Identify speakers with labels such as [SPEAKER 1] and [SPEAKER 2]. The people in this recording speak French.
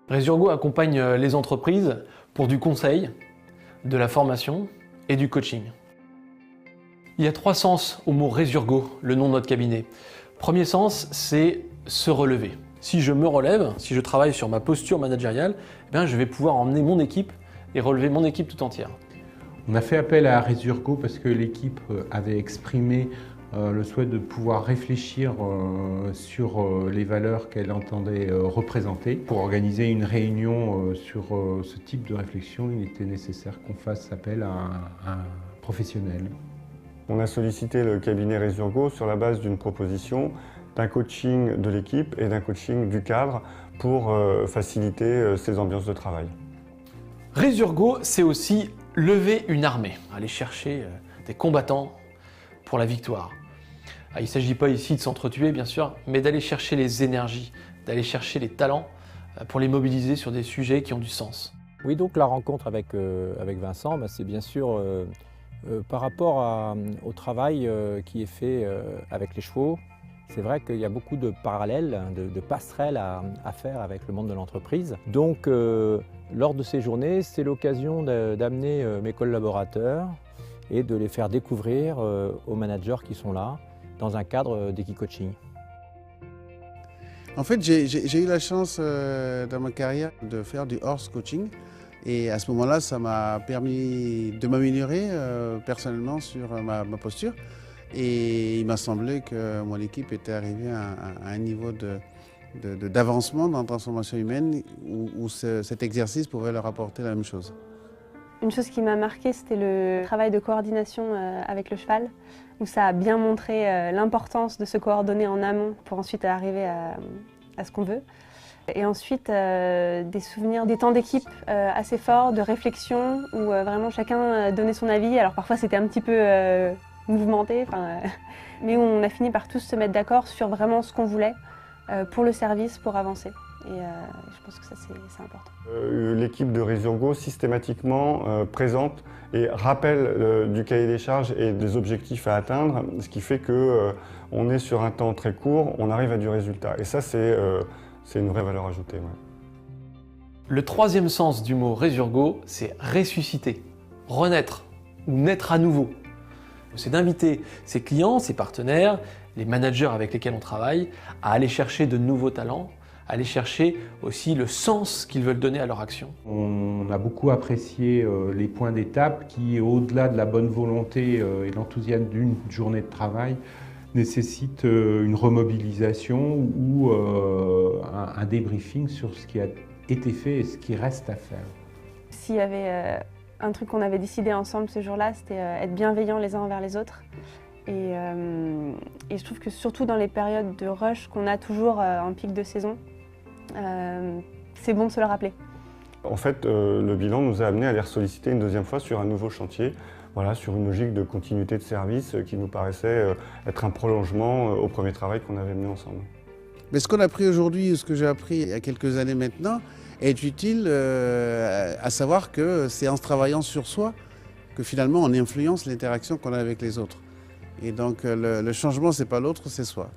[SPEAKER 1] Resurgo accompagne les entreprises pour du conseil, de la formation et du coaching. Il y a 3 sens au mot Resurgo, le nom de notre cabinet. Premier sens, c'est se relever. Si je me relève, si je travaille sur ma posture managériale, je vais pouvoir emmener mon équipe et relever mon équipe tout entière.
[SPEAKER 2] On a fait appel à Resurgo parce que l'équipe avait exprimé le souhait de pouvoir réfléchir sur les valeurs qu'elle entendait représenter. Pour organiser une réunion sur ce type de réflexion, il était nécessaire qu'on fasse appel à un professionnel.
[SPEAKER 3] On a sollicité le cabinet Resurgo sur la base d'une proposition, d'un coaching de l'équipe et d'un coaching du cadre pour faciliter ces ambiances de travail.
[SPEAKER 1] Resurgo, c'est aussi lever une armée, aller chercher des combattants pour la victoire. Il ne s'agit pas ici de s'entretuer, bien sûr, mais d'aller chercher les énergies, d'aller chercher les talents pour les mobiliser sur des sujets qui ont du sens.
[SPEAKER 4] Oui, donc la rencontre avec Vincent, c'est bien sûr par rapport au travail qui est fait avec les chevaux. C'est vrai qu'il y a beaucoup de parallèles, de passerelles à faire avec le monde de l'entreprise. Donc, lors de ces journées, c'est l'occasion d'amener mes collaborateurs et de les faire découvrir aux managers qui sont là, dans un cadre d'équi-coaching.
[SPEAKER 5] En fait, j'ai eu la chance dans ma carrière de faire du horse coaching. Et à ce moment-là, ça m'a permis de m'améliorer personnellement sur ma posture. Et il m'a semblé que mon équipe était arrivée à un niveau d'avancement dans la transformation humaine où cet exercice pouvait leur apporter la même chose.
[SPEAKER 6] Une chose qui m'a marquée, c'était le travail de coordination avec le cheval, où ça a bien montré l'importance de se coordonner en amont pour ensuite arriver à ce qu'on veut. Et ensuite, des souvenirs, des temps d'équipe assez forts, de réflexion, où vraiment chacun donnait son avis. Alors parfois c'était un petit peu mouvementé, mais où on a fini par tous se mettre d'accord sur vraiment ce qu'on voulait pour le service, pour avancer. Et je pense que ça c'est important.
[SPEAKER 3] L'équipe de Resurgo systématiquement présente et rappelle du cahier des charges et des objectifs à atteindre, ce qui fait qu'on est sur un temps très court, on arrive à du résultat. Et ça c'est une vraie valeur ajoutée. Ouais.
[SPEAKER 1] Le 3e sens du mot Resurgo, c'est ressusciter, renaître ou naître à nouveau. C'est d'inviter ses clients, ses partenaires, les managers avec lesquels on travaille, à aller chercher de nouveaux talents, aller chercher aussi le sens qu'ils veulent donner à leur action.
[SPEAKER 2] On a beaucoup apprécié les points d'étape qui, au-delà de la bonne volonté et l'enthousiasme d'une journée de travail, nécessitent une remobilisation ou un débriefing sur ce qui a été fait et ce qui reste à faire.
[SPEAKER 6] S'il y avait un truc qu'on avait décidé ensemble ce jour-là, c'était être bienveillants les uns envers les autres. Et je trouve que surtout dans les périodes de rush qu'on a toujours en pic de saison, c'est bon de se le rappeler.
[SPEAKER 3] En fait, le bilan nous a amené à les solliciter une deuxième fois sur un nouveau chantier, voilà, sur une logique de continuité de service qui nous paraissait être un prolongement au premier travail qu'on avait mené ensemble.
[SPEAKER 5] Mais ce qu'on a appris aujourd'hui, ce que j'ai appris il y a quelques années maintenant, est utile à savoir que c'est en se travaillant sur soi que finalement on influence l'interaction qu'on a avec les autres. Et donc le changement, c'est pas l'autre, c'est soi.